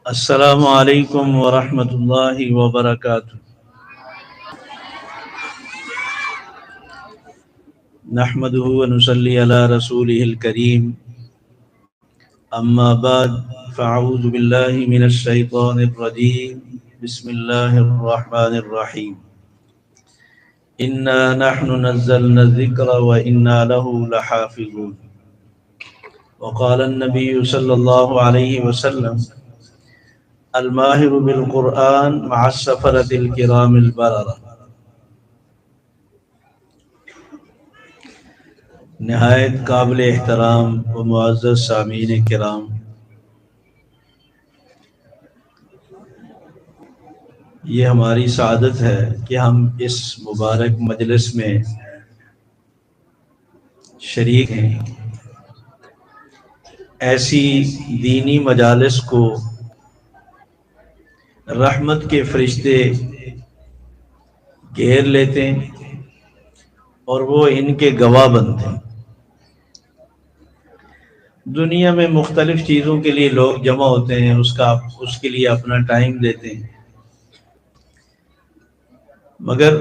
السلام علیکم ورحمۃ اللہ وبرکاتہ۔ نحمده ونصلی علی رسولہ الکریم، اما بعد فاعوذ باللہ من الشیطان الرجیم، بسم اللہ الرحمن الرحیم۔ انا نحن نزلنا الذکر وانا له لحافظون۔ وقال النبی صلی اللہ علیہ وسلم: الماہر بالقرآن مع السفرة الکرام البررہ۔ نہایت قابل احترام و معزز سامعین کرام، یہ ہماری سعادت ہے کہ ہم اس مبارک مجلس میں شریک ہیں۔ ایسی دینی مجالس کو رحمت کے فرشتے گھیر لیتے ہیں اور وہ ان کے گواہ بنتے ہیں۔ دنیا میں مختلف چیزوں کے لیے لوگ جمع ہوتے ہیں، اس کے لیے اپنا ٹائم دیتے ہیں، مگر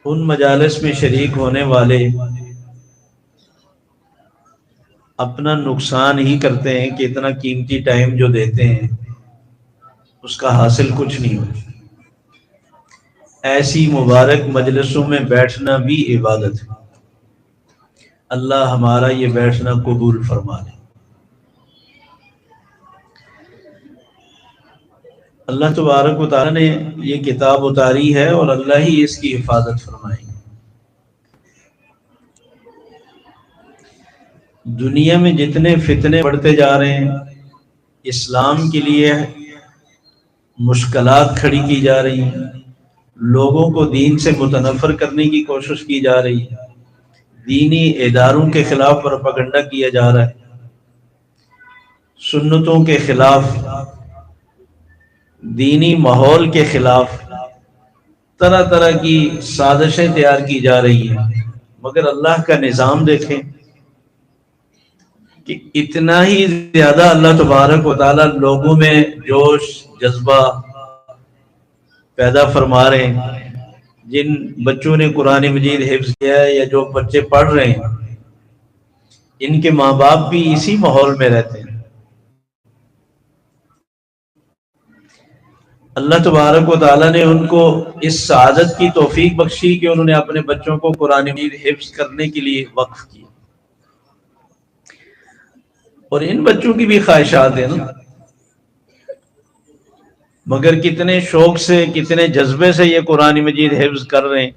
ان مجالس میں شریک ہونے والے اپنا نقصان ہی کرتے ہیں کہ اتنا قیمتی ٹائم جو دیتے ہیں اس کا حاصل کچھ نہیں ہوتا۔ ایسی مبارک مجلسوں میں بیٹھنا بھی عبادت ہے۔ اللہ ہمارا یہ بیٹھنا قبول فرما لے۔ اللہ تبارک و تعالیٰ نے یہ کتاب اتاری ہے اور اللہ ہی اس کی حفاظت فرمائے گا۔ دنیا میں جتنے فتنے بڑھتے جا رہے ہیں، اسلام کے لیے مشکلات کھڑی کی جا رہی ہیں، لوگوں کو دین سے متنفر کرنے کی کوشش کی جا رہی ہے، دینی اداروں کے خلاف پروپیگنڈا کیا جا رہا ہے، سنتوں کے خلاف، دینی ماحول کے خلاف طرح طرح کی سازشیں تیار کی جا رہی ہیں، مگر اللہ کا نظام دیکھیں کہ اتنا ہی زیادہ اللہ تبارک و تعالیٰ لوگوں میں جوش جذبہ پیدا فرما رہے ہیں۔ جن بچوں نے قرآن مجید حفظ کیا ہے یا جو بچے پڑھ رہے ہیں، ان کے ماں باپ بھی اسی ماحول میں رہتے ہیں۔ اللہ تبارک و تعالیٰ نے ان کو اس سعادت کی توفیق بخشی کہ انہوں نے اپنے بچوں کو قرآن مجید حفظ کرنے کے لیے وقف کیا، اور ان بچوں کی بھی خواہشات ہیں نا، مگر کتنے شوق سے، کتنے جذبے سے یہ قرآن مجید حفظ کر رہے ہیں۔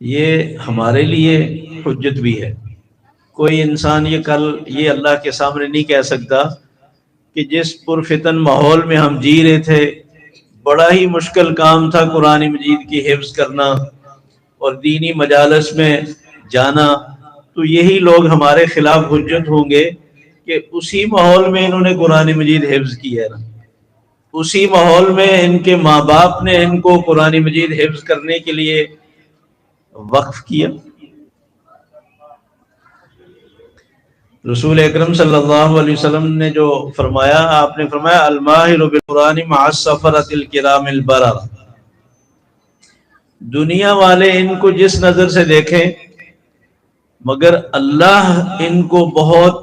یہ ہمارے لیے حجت بھی ہے۔ کوئی انسان یہ اللہ کے سامنے نہیں کہہ سکتا کہ جس پرفتن ماحول میں ہم جی رہے تھے، بڑا ہی مشکل کام تھا قرآن مجید کی حفظ کرنا اور دینی مجالس میں جانا، تو یہی لوگ ہمارے خلاف حجت ہوں گے کہ اسی ماحول میں انہوں نے قرآن مجید حفظ کیا ہے نا، اسی ماحول میں ان کے ماں باپ نے ان کو قرآن مجید حفظ کرنے کے لیے وقف کیا۔ رسول اکرم صلی اللہ علیہ وسلم نے جو فرمایا، آپ نے فرمایا: الماہر بالقرآن مع السفرة الکرام البررہ۔ دنیا والے ان کو جس نظر سے دیکھیں، مگر اللہ ان کو بہت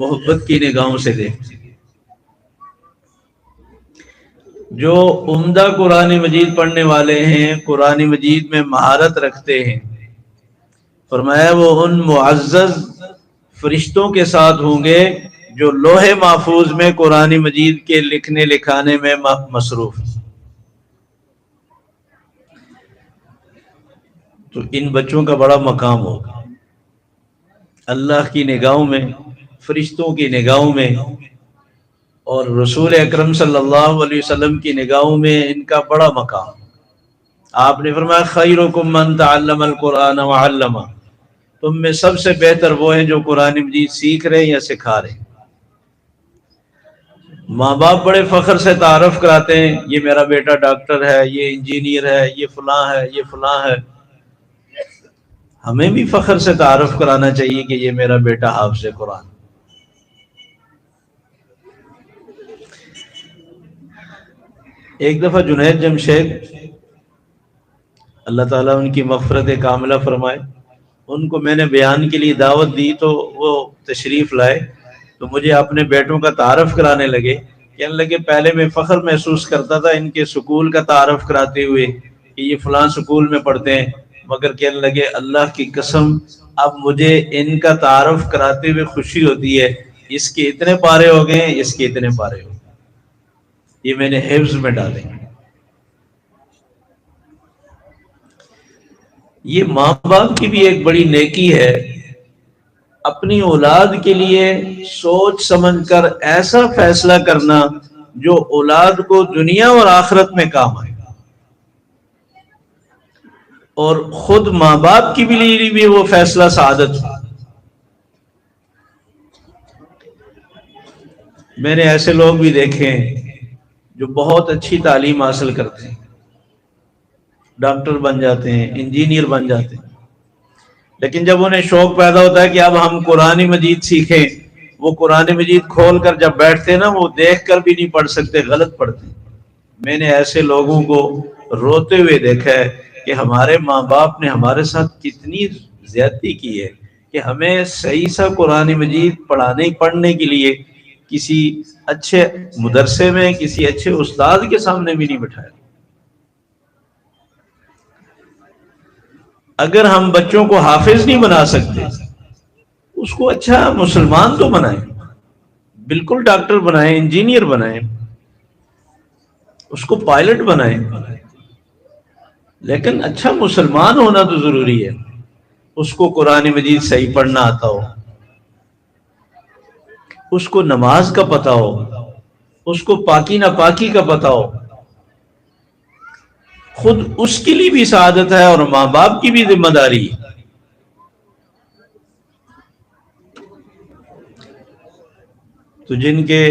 محبت کی نگاہوں سے دیکھتے ہیں۔ جو عمدہ قرآن مجید پڑھنے والے ہیں، قرآن مجید میں مہارت رکھتے ہیں، فرمایا وہ ان معزز فرشتوں کے ساتھ ہوں گے جو لوح محفوظ میں قرآن مجید کے لکھنے لکھانے میں مصروف ہیں۔ تو ان بچوں کا بڑا مقام ہوگا اللہ کی نگاہوں میں، فرشتوں کی نگاہوں میں، اور رسول اکرم صلی اللہ علیہ وسلم کی نگاہوں میں ان کا بڑا مقام۔ آپ نے فرمایا: خیرکم من تعلم القرآن وعلمہ۔ تم میں سب سے بہتر وہ ہیں جو قرآن مجید سیکھ رہے ہیں یا سکھا رہے ہیں۔ ماں باپ بڑے فخر سے تعارف کراتے ہیں، یہ میرا بیٹا ڈاکٹر ہے، یہ انجینئر ہے، یہ فلاں ہے، یہ فلاں ہے۔ ہمیں بھی فخر سے تعارف کرانا چاہیے کہ یہ میرا بیٹا حافظ قرآن۔ ایک دفعہ جنید جمشید، اللہ تعالیٰ ان کی مغفرت کاملہ فرمائے، ان کو میں نے بیان کے لیے دعوت دی تو وہ تشریف لائے، تو مجھے اپنے بیٹوں کا تعارف کرانے لگے۔ کہنے لگے پہلے میں فخر محسوس کرتا تھا ان کے سکول کا تعارف کراتے ہوئے کہ یہ فلاں سکول میں پڑھتے ہیں، مگر کہنے لگے اللہ کی قسم اب مجھے ان کا تعارف کراتے ہوئے خوشی ہوتی ہے، اس کے اتنے پارے ہو گئے ہیں، اس کے اتنے پارے ہو گئے، یہ میں نے حفظ میں ڈالے۔ یہ ماں باپ کی بھی ایک بڑی نیکی ہے، اپنی اولاد کے لیے سوچ سمجھ کر ایسا فیصلہ کرنا جو اولاد کو دنیا اور آخرت میں کام آئے، اور خود ماں باپ کی لیے بھی وہ فیصلہ سعادت ہو۔ میں نے ایسے لوگ بھی دیکھے ہیں جو بہت اچھی تعلیم حاصل کرتے ہیں، ڈاکٹر بن جاتے ہیں، انجینئر بن جاتے ہیں، لیکن جب انہیں شوق پیدا ہوتا ہے کہ اب ہم قرآن مجید سیکھیں، وہ قرآن مجید کھول کر جب بیٹھتے ہیں نا، وہ دیکھ کر بھی نہیں پڑھ سکتے، غلط پڑھتے ہیں۔ میں نے ایسے لوگوں کو روتے ہوئے دیکھا ہے کہ ہمارے ماں باپ نے ہمارے ساتھ کتنی زیادتی کی ہے کہ ہمیں صحیح سا قرآن مجید پڑھنے کے لیے کسی اچھے مدرسے میں، کسی اچھے استاد کے سامنے بھی نہیں بٹھایا۔ اگر ہم بچوں کو حافظ نہیں بنا سکتے، اس کو اچھا مسلمان تو بنائیں، بالکل ڈاکٹر بنائیں، انجینئر بنائیں، اس کو پائلٹ بنائیں، لیکن اچھا مسلمان ہونا تو ضروری ہے، اس کو قرآن مجید صحیح پڑھنا آتا ہو، اس کو نماز کا پتہ ہو، اس کو پاکی ناپاکی کا پتہ ہو۔ خود اس کے لیے بھی سعادت ہے اور ماں باپ کی بھی ذمہ داری ہے۔ تو جن کے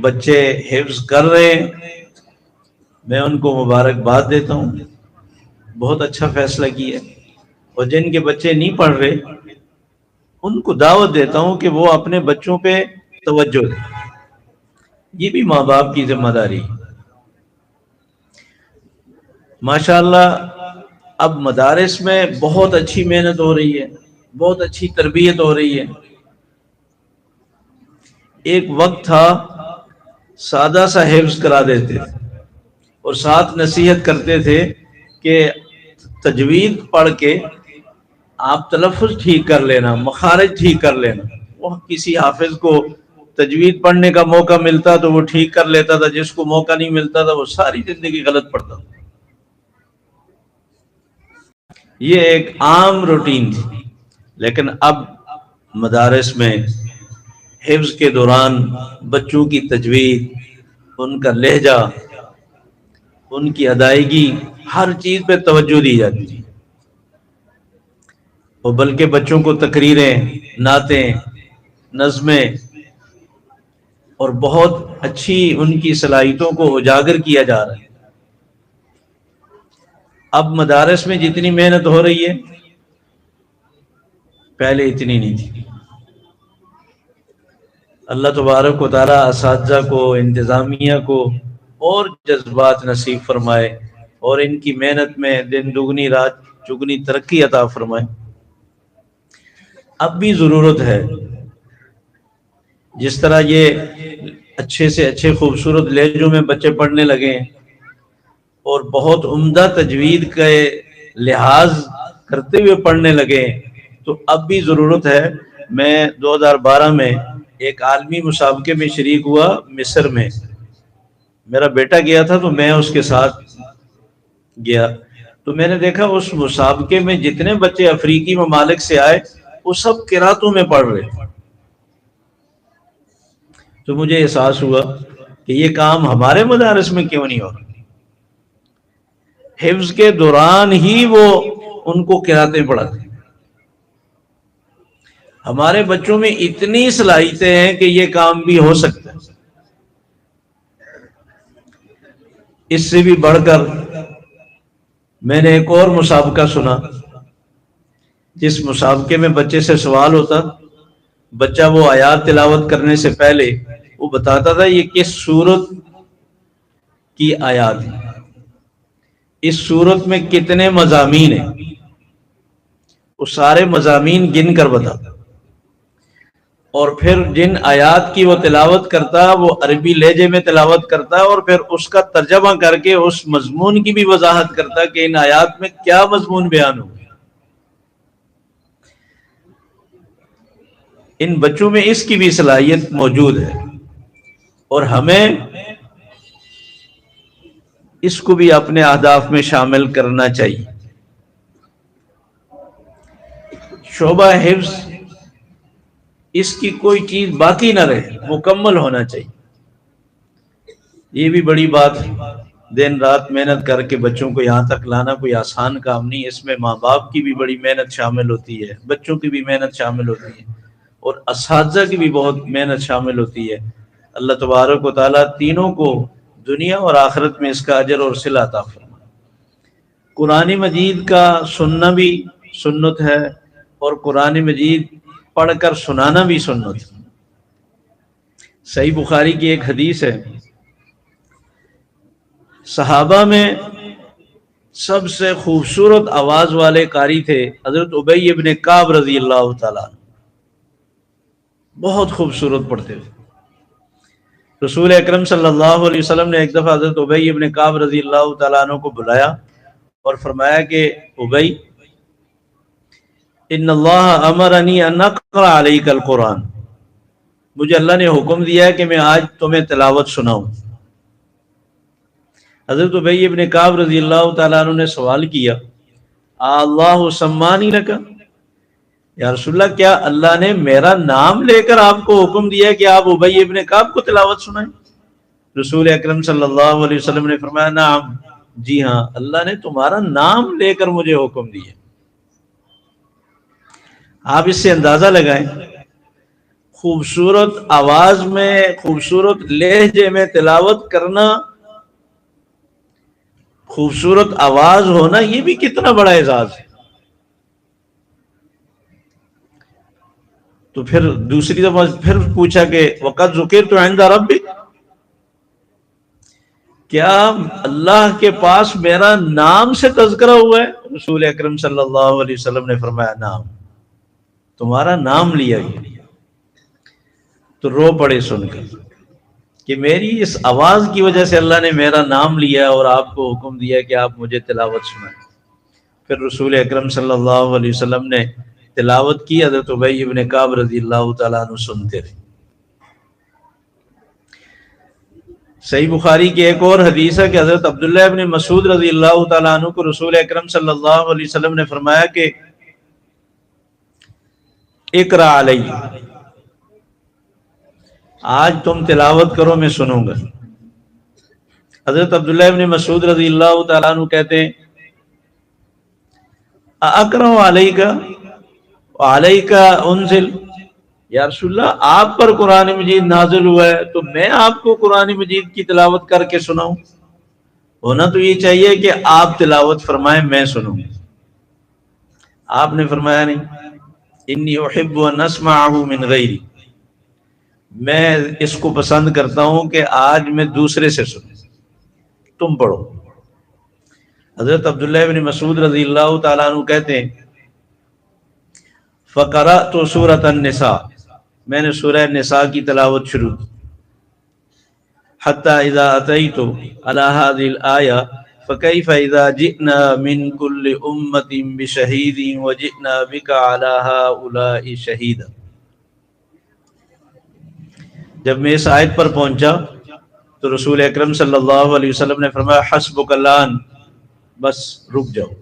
بچے حفظ کر رہے ہیں میں ان کو مبارکباد دیتا ہوں، بہت اچھا فیصلہ کیا، اور جن کے بچے نہیں پڑھ رہے ان کو دعوت دیتا ہوں کہ وہ اپنے بچوں پہ توجہ دیں، یہ بھی ماں باپ کی ذمہ داری ہے۔ ماشاءاللہ اب مدارس میں بہت اچھی محنت ہو رہی ہے، بہت اچھی تربیت ہو رہی ہے۔ ایک وقت تھا سادہ سا حفظ کرا دیتے تھے اور ساتھ نصیحت کرتے تھے کہ تجوید پڑھ کے آپ تلفظ ٹھیک کر لینا، مخارج ٹھیک کر لینا۔ وہ کسی حافظ کو تجوید پڑھنے کا موقع ملتا تو وہ ٹھیک کر لیتا تھا، جس کو موقع نہیں ملتا تھا وہ ساری زندگی غلط پڑھتا تھا۔ یہ ایک عام روٹین تھی، لیکن اب مدارس میں حفظ کے دوران بچوں کی تجوید، ان کا لہجہ، ان کی ادائیگی، ہر چیز پہ توجہ دی جاتی ہے، اور بلکہ بچوں کو تقریریں، نعتیں، نظمیں اور بہت اچھی ان کی صلاحیتوں کو اجاگر کیا جا رہا ہے۔ اب مدارس میں جتنی محنت ہو رہی ہے پہلے اتنی نہیں تھی۔ اللہ تبارک و تعالی اساتذہ کو، انتظامیہ کو اور جذبات نصیب فرمائے اور ان کی محنت میں دن دگنی رات چگنی ترقی عطا فرمائے۔ اب بھی ضرورت ہے، جس طرح یہ اچھے سے اچھے خوبصورت لہجوں میں بچے پڑھنے لگے ہیں اور بہت عمدہ تجوید کے لحاظ کرتے ہوئے پڑھنے لگے، تو اب بھی ضرورت ہے۔ میں 2012 میں ایک عالمی مسابقے میں شریک ہوا مصر میں، میرا بیٹا گیا تھا تو میں اس کے ساتھ گیا، تو میں نے دیکھا اس مسابقے میں جتنے بچے افریقی ممالک سے آئے وہ سب قراتوں میں پڑھ رہے، تو مجھے احساس ہوا کہ یہ کام ہمارے مدارس میں کیوں نہیں ہو رہا۔ حفظ کے دوران ہی وہ ان کو قراتیں پڑھاتے ہیں۔ ہمارے بچوں میں اتنی صلاحیتیں ہیں کہ یہ کام بھی ہو سکتا ہے۔ اس سے بھی بڑھ کر میں نے ایک اور مسابقہ سنا، جس مسابقے میں بچے سے سوال ہوتا، بچہ وہ آیات تلاوت کرنے سے پہلے وہ بتاتا تھا یہ کس سورت کی آیات ہیں۔ اس سورت میں کتنے مضامین ہیں وہ سارے مضامین گن کر بتا، اور پھر جن آیات کی وہ تلاوت کرتا وہ عربی لہجے میں تلاوت کرتا، اور پھر اس کا ترجمہ کر کے اس مضمون کی بھی وضاحت کرتا کہ ان آیات میں کیا مضمون بیان ہو۔ ان بچوں میں اس کی بھی صلاحیت موجود ہے، اور ہمیں اس کو بھی اپنے اہداف میں شامل کرنا چاہیے۔ شعبہ حفظ، اس کی کوئی چیز باقی نہ رہے، مکمل ہونا چاہیے۔ یہ بھی بڑی بات ہے، دن رات محنت کر کے بچوں کو یہاں تک لانا کوئی آسان کام نہیں، اس میں ماں باپ کی بھی بڑی محنت شامل ہوتی ہے، بچوں کی بھی محنت شامل ہوتی ہے، اور اساتذہ کی بھی بہت محنت شامل ہوتی ہے۔ اللہ تبارک و تعالیٰ تینوں کو دنیا اور آخرت میں اس کا اجر اور صلہ عطا فرمائے۔ قرآن مجید کا سننا بھی سنت ہے، اور قرآن مجید پڑھ کر سنانا بھی سنت ہے۔ صحیح بخاری کی ایک حدیث ہے، صحابہ میں سب سے خوبصورت آواز والے قاری تھے حضرت ابی ابن کعب رضی اللہ تعالیٰ، بہت خوبصورت پڑھتے تھے۔ رسول اکرم صلی اللہ علیہ وسلم نے ایک دفعہ حضرت ابی ابن کعب رضی اللہ تعالیٰ عنہ کو بلایا اور فرمایا کہ ابی، ان اللہ امرنی ان اقرأ علیک القرآن، مجھے اللہ نے حکم دیا ہے کہ میں آج تمہیں تلاوت سناؤں۔ حضرت ابی ابن کعب رضی اللہ تعالیٰ عنہ نے سوال کیا، اللہ سمانی لک، یا رسول اللہ کیا اللہ نے میرا نام لے کر آپ کو حکم دیا کہ آپ ابی ابن کعب کو تلاوت سنائیں؟ رسول اکرم صلی اللہ علیہ وسلم نے فرمایا، نعم، جی ہاں، اللہ نے تمہارا نام لے کر مجھے حکم دیا۔ آپ اس سے اندازہ لگائیں، خوبصورت آواز میں، خوبصورت لہجے میں تلاوت کرنا، خوبصورت آواز ہونا، یہ بھی کتنا بڑا اعزاز ہے۔ تو پھر دوسری دفعہ پھر پوچھا کہ وقد ذکرت عند ربک، کیا اللہ کے پاس میرا نام سے تذکرہ ہوا ہے؟ رسول اکرم صلی اللہ علیہ وسلم نے فرمایا، نام، تمہارا نام لیا گیا۔ تو رو پڑے سن کر کہ میری اس آواز کی وجہ سے اللہ نے میرا نام لیا اور آپ کو حکم دیا کہ آپ مجھے تلاوت سنائیں۔ پھر رسول اکرم صلی اللہ علیہ وسلم نے تلاوت کی، حضرت ابی ابن کعب رضی اللہ تعالیٰ عنہ سنتے رہے۔ صحیح بخاری کی ایک اور حدیث ہے کہ حضرت عبداللہ ابن مسعود رضی اللہ تعالیٰ عنہ کو رسول اکرم صلی اللہ علیہ وسلم نے فرمایا کہ اقرأ علی، آج تم تلاوت کرو، میں سنوں گا۔ حضرت عبداللہ ابن مسعود رضی اللہ تعالیٰ عنہ کہتے ہیں، اقرأ علیک وعلیک انزل، یا رسول اللہ آپ پر قرآن مجید نازل ہوا ہے تو میں آپ کو قرآن مجید کی تلاوت کر کے سناؤں؟ ہونا تو یہ چاہیے کہ آپ تلاوت فرمائیں، میں سنوں۔ آپ نے فرمایا نہیں، انی احب ان اسمعہ من غیری، میں اس کو پسند کرتا ہوں کہ آج میں دوسرے سے سنوں، تم پڑھو۔ حضرت عبداللہ ابن مسعود رضی اللہ تعالیٰ عنہ کہتے ہیں، فقرأت سورۃ النساء، میں نے سورہ نساء کی تلاوت شروع کی، حتی اذا اتیت علی هذه الآیہ فکیف اذا جئنا من کل امۃ بشہید وجئنا بک علی ہؤلاء شہیدا۔ جب میں اس آیت پر پہنچا تو رسول اکرم صلی اللہ علیہ وسلم نے فرمایا، حسبک الآن، بس رک جاؤ۔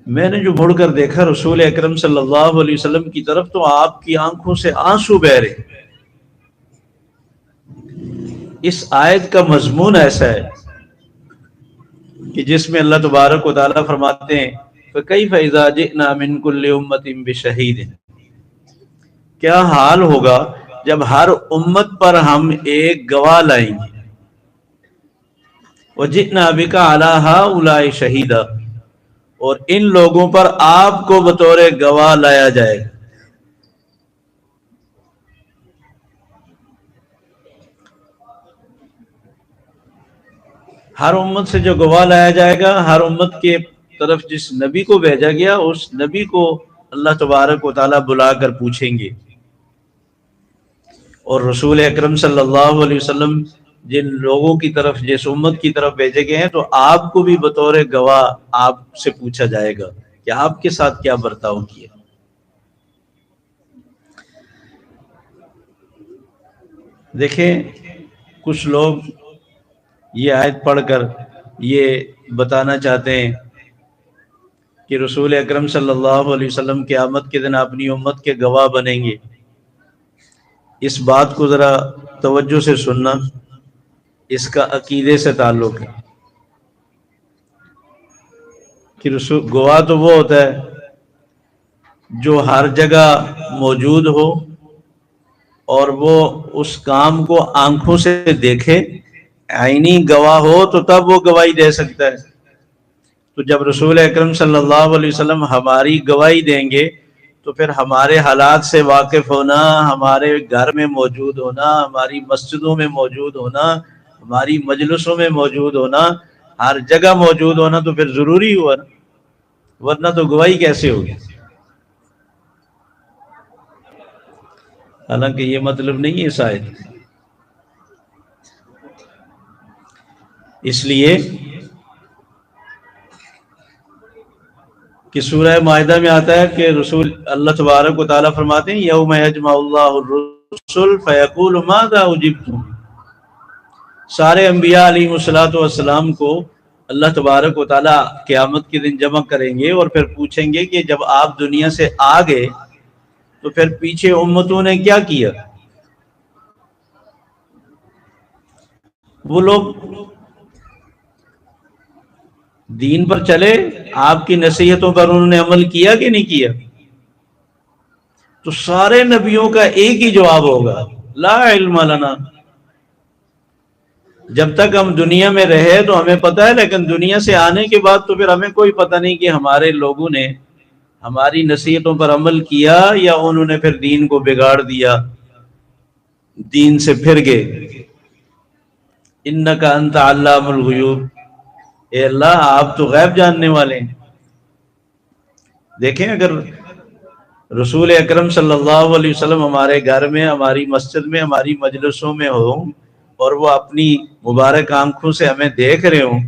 میں نے جو مڑ کر دیکھا رسول اکرم صلی اللہ علیہ وسلم کی طرف، تو آپ کی آنکھوں سے آنسو بہہ رہے۔ اس آیت کا مضمون ایسا ہے کہ جس میں اللہ تبارک و تعالیٰ فرماتے ہیں، فَكَيْفَ إِذَا جِئْنَا مِن كُلِّ أُمَّةٍ بِشَهِيدٍ، کیا حال ہوگا جب ہر امت پر ہم ایک گواہ لائیں گے، وَجِئْنَا بِكَ عَلَىٰ هَؤُلَاءِ شَهِيدًا، اور ان لوگوں پر آپ کو بطور گواہ لایا جائے گا۔ ہر امت سے جو گواہ لایا جائے گا، ہر امت کے طرف جس نبی کو بھیجا گیا اس نبی کو اللہ تبارک و تعالیٰ بلا کر پوچھیں گے، اور رسول اکرم صلی اللہ علیہ وسلم جن لوگوں کی طرف، جس امت کی طرف بھیجے گئے ہیں، تو آپ کو بھی بطور گواہ آپ سے پوچھا جائے گا کہ آپ کے ساتھ کیا برتاؤ کیا۔ دیکھیں، کچھ لوگ یہ آیت پڑھ کر یہ بتانا چاہتے ہیں کہ رسول اکرم صلی اللہ علیہ وسلم قیامت کے دن اپنی امت کے گواہ بنیں گے۔ اس بات کو ذرا توجہ سے سننا، اس کا عقیدے سے تعلق ہے کہ گواہ تو وہ ہوتا ہے جو ہر جگہ موجود ہو اور وہ اس کام کو آنکھوں سے دیکھے، عینی گواہ ہو تو تب وہ گواہی دے سکتا ہے۔ تو جب رسول اکرم صلی اللہ علیہ وسلم ہماری گواہی دیں گے تو پھر ہمارے حالات سے واقف ہونا، ہمارے گھر میں موجود ہونا، ہماری مسجدوں میں موجود ہونا، ہماری مجلسوں میں موجود ہونا، ہر جگہ موجود ہونا تو پھر ضروری ہوا نا، ورنہ تو گواہی کیسے ہوگی؟ حالانکہ یہ مطلب نہیں ہے شاید۔ اس لیے کہ سورہ مائدہ میں آتا ہے کہ رسول اللہ تبارک و تعالیٰ فرماتے ہیں یوم یجمع اللہ الرسل فیقول ماذا اجبتم۔ سارے انبیاء علیہ الصلوۃ والسلام کو اللہ تبارک و تعالیٰ قیامت کے دن جمع کریں گے اور پھر پوچھیں گے کہ جب آپ دنیا سے آ گئے تو پھر پیچھے امتوں نے کیا کیا؟ وہ لوگ دین پر چلے، آپ کی نصیحتوں پر انہوں نے عمل کیا کہ نہیں کیا؟ تو سارے نبیوں کا ایک ہی جواب ہوگا، لا علم لنا۔ جب تک ہم دنیا میں رہے تو ہمیں پتہ ہے، لیکن دنیا سے آنے کے بعد تو پھر ہمیں کوئی پتہ نہیں کہ ہمارے لوگوں نے ہماری نصیحتوں پر عمل کیا یا انہوں نے پھر دین کو بگاڑ دیا، دین سے پھر گئے۔ انک انت علام الغیوب، اے اللہ آپ تو غیب جاننے والے ہیں۔ دیکھیں، اگر رسول اکرم صلی اللہ علیہ وسلم ہمارے گھر میں، ہماری مسجد میں، ہماری مجلسوں میں ہوں اور وہ اپنی مبارک آنکھوں سے ہمیں دیکھ رہے ہوں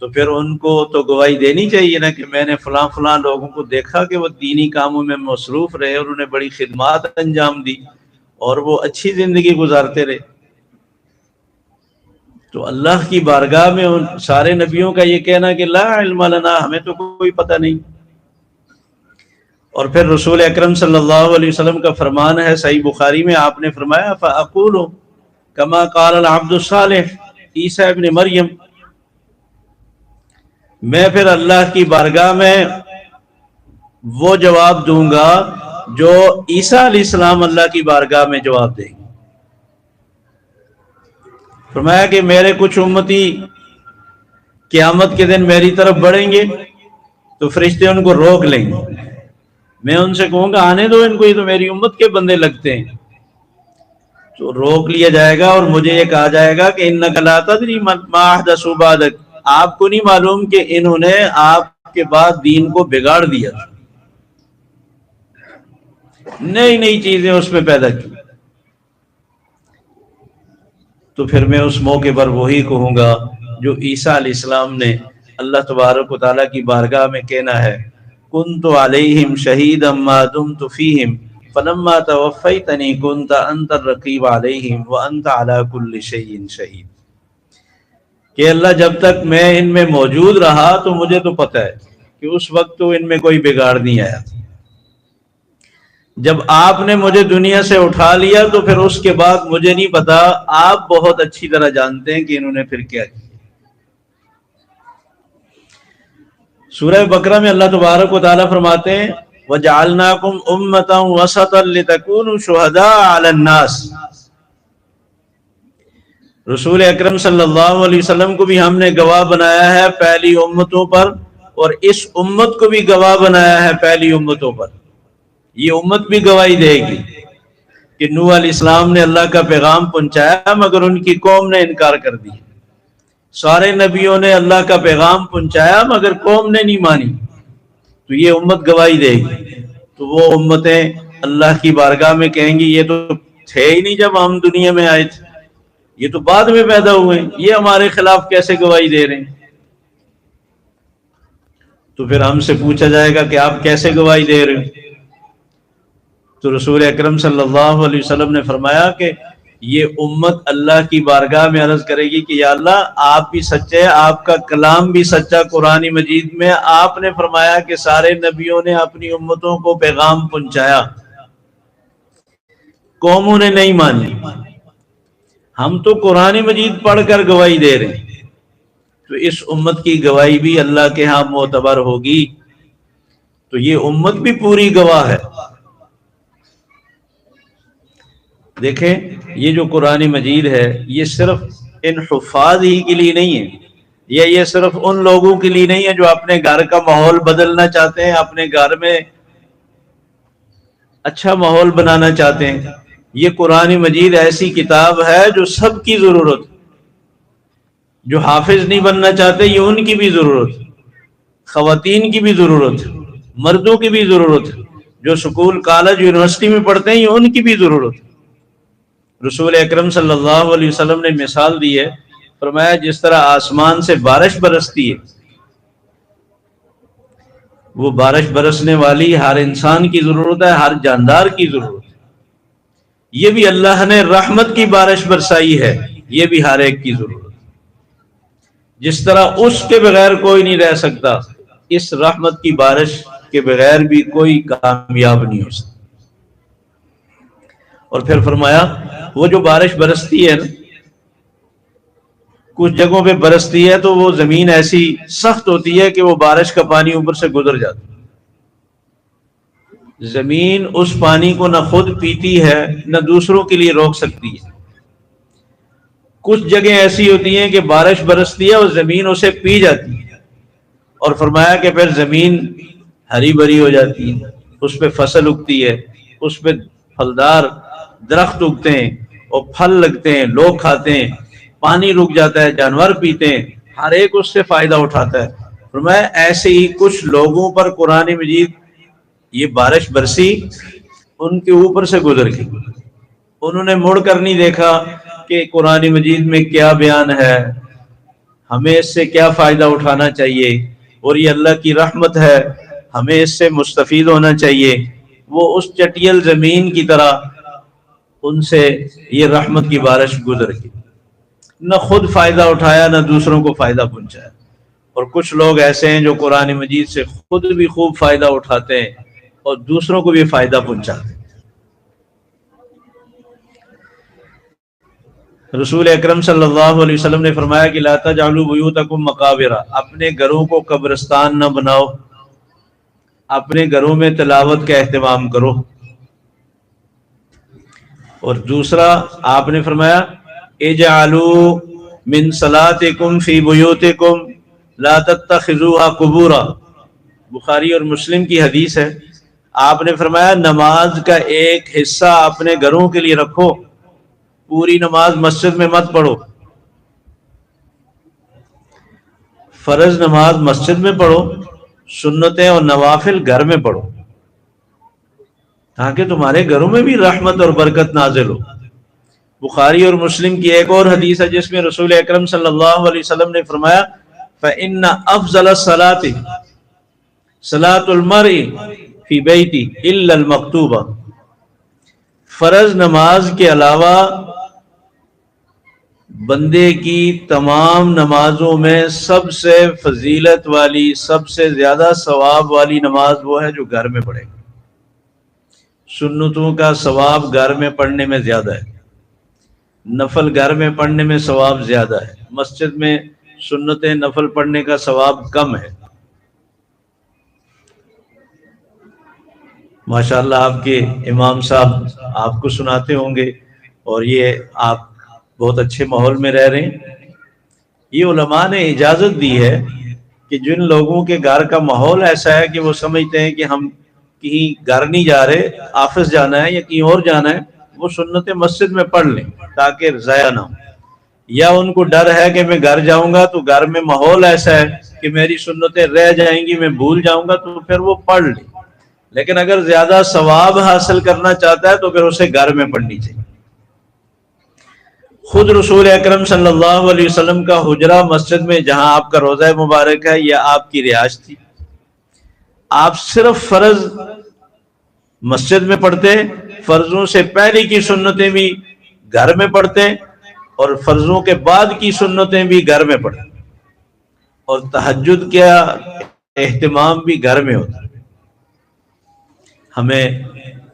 تو پھر ان کو تو گواہی دینی چاہیے نا کہ میں نے فلاں فلاں لوگوں کو دیکھا کہ وہ دینی کاموں میں مصروف رہے اور انہوں نے بڑی خدمات انجام دی اور وہ اچھی زندگی گزارتے رہے۔ تو اللہ کی بارگاہ میں ان سارے نبیوں کا یہ کہنا کہ لا علم لنا، ہمیں تو کوئی پتہ نہیں۔ اور پھر رسول اکرم صلی اللہ علیہ وسلم کا فرمان ہے صحیح بخاری میں، آپ نے فرمایا فَأَقُولُ كَمَا قَالَ الْعَبْدُ الصَّالِحُ عیسیٰ ابن مریم، میں پھر اللہ کی بارگاہ میں وہ جواب دوں گا جو عیسیٰ علیہ السلام اللہ کی بارگاہ میں جواب دیں گے۔ فرمایا کہ میرے کچھ امتی قیامت کے دن میری طرف بڑھیں گے تو فرشتے ان کو روک لیں گے، میں ان سے کہوں گا آنے دو ان کو، یہ تو میری امت کے بندے لگتے ہیں۔ تو روک لیا جائے گا اور مجھے یہ کہا جائے گا کہ انک لا تدری ما احدثوا بعدک، آپ کو نہیں معلوم کہ انہوں نے آپ کے بعد دین کو بگاڑ دیا، نئی نئی چیزیں اس میں پیدا کی۔ تو پھر میں اس موقع پر وہی کہوں گا جو عیسیٰ علیہ السلام نے اللہ تبارک و تعالیٰ کی بارگاہ میں کہنا ہے، کنت علیہم شہیدا ما دمت فیہم فلما توفیتنی کنت انت الرقیب علیہم وانت علی کل شیء شہید، کہ اللہ جب تک میں ان میں موجود رہا تو مجھے تو پتہ ہے کہ اس وقت تو ان میں کوئی بگاڑ نہیں آیا تھا، جب آپ نے مجھے دنیا سے اٹھا لیا تو پھر اس کے بعد مجھے نہیں پتا، آپ بہت اچھی طرح جانتے ہیں کہ انہوں نے پھر کیا کیا۔ سورہ بقرہ میں اللہ تبارک و تعالیٰ فرماتے ہیں وَجَعَلْنَاكُمْ أُمَّةً وَسَطًا لِتَكُونُوا شُهَدَاءَ عَلَى النَّاسِ، رسول اکرم صلی اللہ علیہ وسلم کو بھی ہم نے گواہ بنایا ہے پہلی امتوں پر، اور اس امت کو بھی گواہ بنایا ہے پہلی امتوں پر۔ یہ امت بھی گواہی دے گی کہ نوح علیہ السلام نے اللہ کا پیغام پہنچایا مگر ان کی قوم نے انکار کر دیا، سارے نبیوں نے اللہ کا پیغام پہنچایا مگر قوم نے نہیں مانی، تو یہ امت گواہی دے گی۔ تو وہ امتیں اللہ کی بارگاہ میں کہیں گی یہ تو تھے ہی نہیں جب ہم دنیا میں آئے تھے، یہ تو بعد میں پیدا ہوئے، یہ ہمارے خلاف کیسے گواہی دے رہے ہیں؟ تو پھر ہم سے پوچھا جائے گا کہ آپ کیسے گواہی دے رہے ہیں؟ تو رسول اکرم صلی اللہ علیہ وسلم نے فرمایا کہ یہ امت اللہ کی بارگاہ میں عرض کرے گی کہ یا اللہ آپ بھی سچے، آپ کا کلام بھی سچا، قرآن مجید میں آپ نے فرمایا کہ سارے نبیوں نے اپنی امتوں کو پیغام پہنچایا، قوموں نے نہیں مانی، ہم تو قرآن مجید پڑھ کر گواہی دے رہے ہیں، تو اس امت کی گواہی بھی اللہ کے ہاں معتبر ہوگی، تو یہ امت بھی پوری گواہ ہے۔ دیکھیں یہ جو قرآن مجید ہے یہ صرف ان حفاظ ہی کے لیے نہیں ہے، یہ صرف ان لوگوں کے لیے نہیں ہے جو اپنے گھر کا ماحول بدلنا چاہتے ہیں، اپنے گھر میں اچھا ماحول بنانا چاہتے ہیں۔ یہ قرآن مجید ایسی کتاب ہے جو سب کی ضرورت، جو حافظ نہیں بننا چاہتے یہ ان کی بھی ضرورت، خواتین کی بھی ضرورت، مردوں کی بھی ضرورت، جو سکول کالج یونیورسٹی میں پڑھتے ہیں یہ ان کی بھی ضرورت۔ رسول اکرم صلی اللہ علیہ وسلم نے مثال دی ہے، فرمایا جس طرح آسمان سے بارش برستی ہے، وہ بارش برسنے والی ہر انسان کی ضرورت ہے، ہر جاندار کی ضرورت ہے، یہ بھی اللہ نے رحمت کی بارش برسائی ہے، یہ بھی ہر ایک کی ضرورت ہے۔ جس طرح اس کے بغیر کوئی نہیں رہ سکتا، اس رحمت کی بارش کے بغیر بھی کوئی کامیاب نہیں ہو سکتا۔ اور پھر فرمایا وہ جو بارش برستی ہے نا، کچھ جگہوں پہ برستی ہے تو وہ زمین ایسی سخت ہوتی ہے کہ وہ بارش کا پانی اوپر سے گزر جاتا ہے، زمین اس پانی کو نہ خود پیتی ہے نہ دوسروں کے لیے روک سکتی ہے۔ کچھ جگہیں ایسی ہوتی ہیں کہ بارش برستی ہے اور زمین اسے پی جاتی ہے، اور فرمایا کہ پھر زمین ہری بھری ہو جاتی ہے، اس پہ فصل اگتی ہے، اس پہ پھلدار درخت اگتے ہیں اور پھل لگتے ہیں، لوگ کھاتے ہیں، پانی رک جاتا ہے، جانور پیتے ہیں، ہر ایک اس سے فائدہ اٹھاتا ہے۔ فرمایا ایسے ہی کچھ لوگوں پر قرآن مجید یہ بارش برسی، ان کے اوپر سے گزر گئی، انہوں نے مڑ کر نہیں دیکھا کہ قرآن مجید میں کیا بیان ہے، ہمیں اس سے کیا فائدہ اٹھانا چاہیے، اور یہ اللہ کی رحمت ہے، ہمیں اس سے مستفید ہونا چاہیے۔ وہ اس چٹیل زمین کی طرح ان سے یہ رحمت کی بارش گزر گئی، نہ خود فائدہ اٹھایا نہ دوسروں کو فائدہ پہنچایا۔ اور کچھ لوگ ایسے ہیں جو قرآن مجید سے خود بھی خوب فائدہ اٹھاتے ہیں اور دوسروں کو بھی فائدہ پہنچاتے ہیں۔ رسول اکرم صلی اللہ علیہ وسلم نے فرمایا کہ لا تجعلوا بیوتکم مقابر، اپنے گھروں کو قبرستان نہ بناؤ، اپنے گھروں میں تلاوت کا اہتمام کرو۔ اور دوسرا آپ نے فرمایا اجعلوا من صلاتکم فی بیوتکم لا تتخذوها قبورا، بخاری اور مسلم کی حدیث ہے۔ آپ نے فرمایا نماز کا ایک حصہ اپنے گھروں کے لیے رکھو، پوری نماز مسجد میں مت پڑھو، فرض نماز مسجد میں پڑھو، سنتیں اور نوافل گھر میں پڑھو، تاکہ تمہارے گھروں میں بھی رحمت اور برکت نازل ہو۔ بخاری اور مسلم کی ایک اور حدیث ہے جس میں رسول اکرم صلی اللہ علیہ وسلم نے فرمایا فَإِنَّ أَفْضَلَ الصَّلَاةِ صَلَاةُ الْمَرْءِ فِي بَيْتِهِ إِلَّا الْمَكْتُوبَةَ، فرض نماز کے علاوہ بندے کی تمام نمازوں میں سب سے فضیلت والی، سب سے زیادہ ثواب والی نماز وہ ہے جو گھر میں پڑھے گا۔ سنتوں کا ثواب گھر میں پڑھنے میں زیادہ ہے، نفل گھر میں پڑھنے میں ثواب زیادہ ہے، مسجد میں سنتیں نفل پڑھنے کا ثواب کم ہے۔ ماشاءاللہ آپ کے امام صاحب آپ کو سناتے ہوں گے، اور یہ آپ بہت اچھے ماحول میں رہ رہے ہیں۔ یہ علماء نے اجازت دی ہے کہ جن لوگوں کے گھر کا ماحول ایسا ہے کہ وہ سمجھتے ہیں کہ ہم کہیں گھر نہیں جا رہے، آفس جانا ہے یا کہیں اور جانا ہے، وہ سنتیں مسجد میں پڑھ لیں تاکہ ضائع نہ ہو۔ یا ان کو ڈر ہے کہ میں گھر جاؤں گا تو گھر میں ماحول ایسا ہے کہ میری سنتیں رہ جائیں گی، میں بھول جاؤں گا، تو پھر وہ پڑھ لے۔ لیکن اگر زیادہ ثواب حاصل کرنا چاہتا ہے تو پھر اسے گھر میں پڑھنی چاہیے۔ خود رسول اکرم صلی اللہ علیہ وسلم کا حجرہ مسجد میں جہاں آپ کا روضہ مبارک ہے، یہ آپ کی رہائش تھی۔ آپ صرف فرض مسجد میں پڑھتے، فرضوں سے پہلے کی سنتیں بھی گھر میں پڑھتے، اور فرضوں کے بعد کی سنتیں بھی گھر میں پڑھتے، اور تہجد کا اہتمام بھی گھر میں ہوتا۔ ہمیں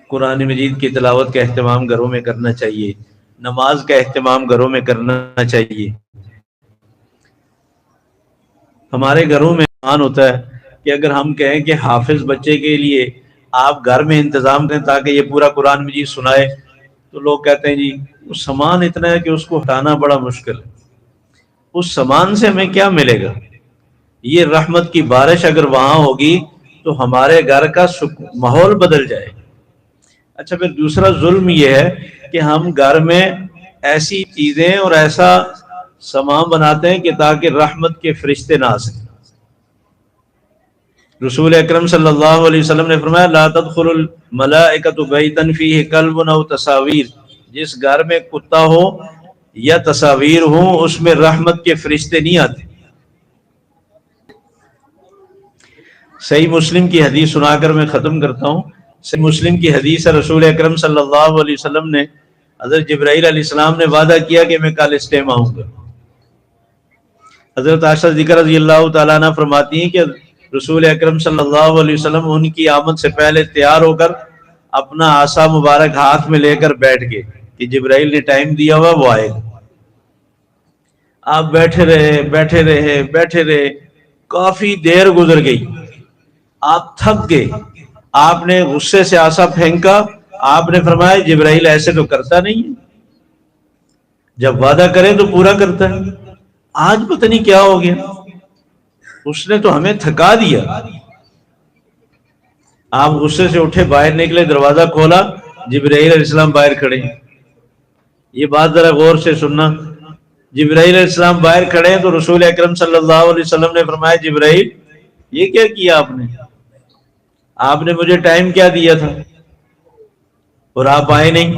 قرآن مجید کی تلاوت کا اہتمام گھروں میں کرنا چاہیے، نماز کا اہتمام گھروں میں کرنا چاہیے۔ ہمارے گھروں میں ایمان ہوتا ہے کہ اگر ہم کہیں کہ حافظ بچے کے لیے آپ گھر میں انتظام دیں تاکہ یہ پورا قرآن مجید سنائے، تو لوگ کہتے ہیں جی اس سامان اتنا ہے کہ اس کو ہٹانا بڑا مشکل ہے، اس سامان سے ہمیں کیا ملے گا؟ یہ رحمت کی بارش اگر وہاں ہوگی تو ہمارے گھر کا ماحول بدل جائے گا۔ اچھا، پھر دوسرا ظلم یہ ہے کہ ہم گھر میں ایسی چیزیں اور ایسا سامان بناتے ہیں کہ تاکہ رحمت کے فرشتے نہ آ سکیں۔ رسول اکرم صلی اللہ علیہ وسلم نے فرمایا لا تدخل الملائکۃ بیتا فیہ کلب او تصاویر، جس گھر میں کتا ہو یا تصاویر ہوں اس میں رحمت کے فرشتے نہیں آتے۔ صحیح مسلم کی حدیث سنا کر میں ختم کرتا ہوں۔ صحیح مسلم کی حدیث ہے، رسول اکرم صلی اللہ علیہ وسلم نے حضرت جبرائیل علیہ السلام نے وعدہ کیا کہ میں کل اس ٹائم آؤں گا۔ حضرت عائشہ صدیقہ رضی اللہ تعالیٰ عنہ فرماتی ہیں کہ رسول اکرم صلی اللہ علیہ وسلم ان کی آمد سے پہلے تیار ہو کر اپنا عصا مبارک ہاتھ میں لے کر بیٹھ گئے کہ جبرائیل نے ٹائم دیا ہوا وہ آئے گا۔ آپ بیٹھے رہے، کافی دیر گزر گئی، آپ تھک گئے، آپ نے غصے سے عصا پھینکا، آپ نے فرمایا جبرائیل ایسے تو کرتا نہیں ہے، جب وعدہ کرے تو پورا کرتا ہے، آج پتہ نہیں کیا ہو گیا، اس نے تو ہمیں تھکا دیا۔ آپ غصے سے اٹھے، باہر نکلے، دروازہ کھولا، جبرائیل علیہ السلام باہر کھڑے ہیں۔ یہ بات ذرا غور سے سننا، جبرائیل علیہ السلام باہر کھڑے ہیں تو رسول اکرم صلی اللہ علیہ وسلم نے فرمایا جبرائیل یہ کیا کیا آپ نے مجھے ٹائم کیا دیا تھا اور آپ آئے نہیں؟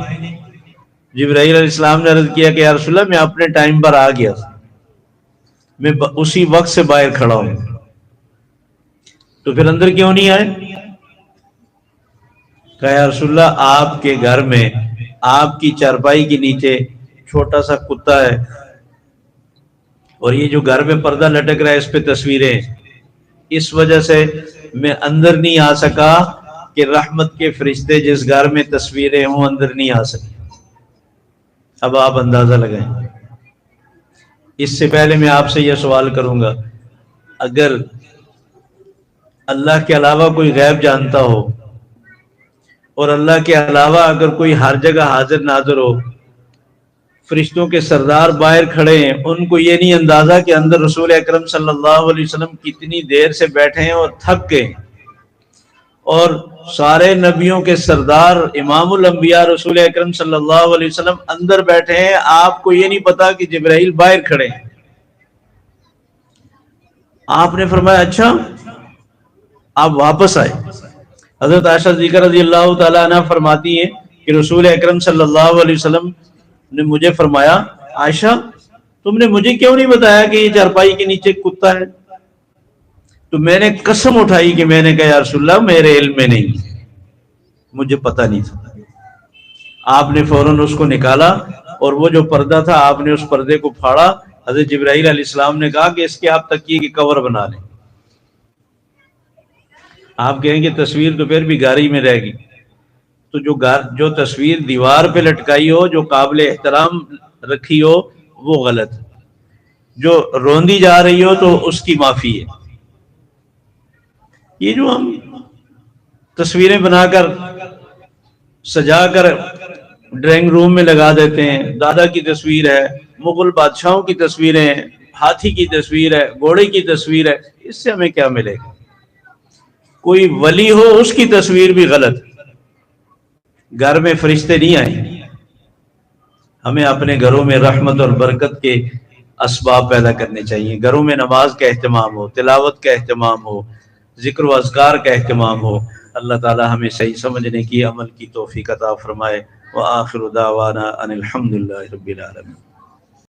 جبرائیل علیہ السلام نے عرض کیا کہ یا رسول اللہ میں اپنے ٹائم پر آ گیا، میں اسی وقت سے باہر کھڑا ہوں، تو پھر اندر کیوں نہیں آئے؟ کہا یا رسول اللہ آپ کے گھر میں آپ کی چارپائی کے نیچے چھوٹا سا کتا ہے، اور یہ جو گھر میں پردہ لٹک رہا ہے اس پہ تصویریں، اس وجہ سے میں اندر نہیں آ سکا کہ رحمت کے فرشتے جس گھر میں تصویریں ہوں اندر نہیں آ سکے۔ اب آپ اندازہ لگائیں۔ اس سے پہلے میں آپ سے یہ سوال کروں گا، اگر اللہ کے علاوہ کوئی غیب جانتا ہو اور اللہ کے علاوہ اگر کوئی ہر جگہ حاضر ناظر ہو، فرشتوں کے سردار باہر کھڑے ہیں، ان کو یہ نہیں اندازہ کہ اندر رسول اکرم صلی اللہ علیہ وسلم کتنی دیر سے بیٹھے ہیں اور تھک گئے، اور سارے نبیوں کے سردار امام الانبیاء رسول اکرم صلی اللہ علیہ وسلم اندر بیٹھے ہیں، آپ کو یہ نہیں پتا کہ جبرائیل باہر کھڑے ہیں۔ آپ نے فرمایا اچھا، آپ واپس آئے۔ حضرت عائشہ صدیقہ رضی اللہ تعالیٰ عنہ فرماتی ہیں کہ رسول اکرم صلی اللہ علیہ وسلم نے مجھے فرمایا عائشہ تم نے مجھے کیوں نہیں بتایا کہ یہ چارپائی کے نیچے کتا ہے؟ تو میں نے قسم اٹھائی کہ میں نے کہا یا رسول اللہ میرے علم میں نہیں، مجھے پتہ نہیں تھا۔ آپ نے فوراً اس کو نکالا اور وہ جو پردہ تھا آپ نے اس پردے کو پھاڑا۔ حضرت جبرائیل علیہ السلام نے کہا کہ اس کے آپ تکیے کی کور بنا لیں۔ آپ کہیں گے تصویر تو پھر بھی گاری میں رہے گی، تو جو تصویر دیوار پہ لٹکائی ہو، جو قابل احترام رکھی ہو، وہ غلط، جو روندی جا رہی ہو تو اس کی معافی ہے۔ یہ جو ہم تصویریں بنا کر سجا کر ڈرائنگ روم میں لگا دیتے ہیں، دادا کی تصویر ہے، مغل بادشاہوں کی تصویریں ہیں، ہاتھی کی تصویر ہے، گھوڑے کی تصویر ہے، اس سے ہمیں کیا ملے گا؟ کوئی ولی ہو اس کی تصویر بھی غلط، گھر میں فرشتے نہیں آئیں۔ ہمیں اپنے گھروں میں رحمت اور برکت کے اسباب پیدا کرنے چاہیے. گھروں میں نماز کا اہتمام ہو، تلاوت کا اہتمام ہو، ذکر و اذکار کا اہتمام ہو. اللہ تعالی ہمیں صحیح سمجھنے کی، عمل کی توفیق عطا فرمائے. وآخر دعوانا ان الحمد للہ رب العالمین.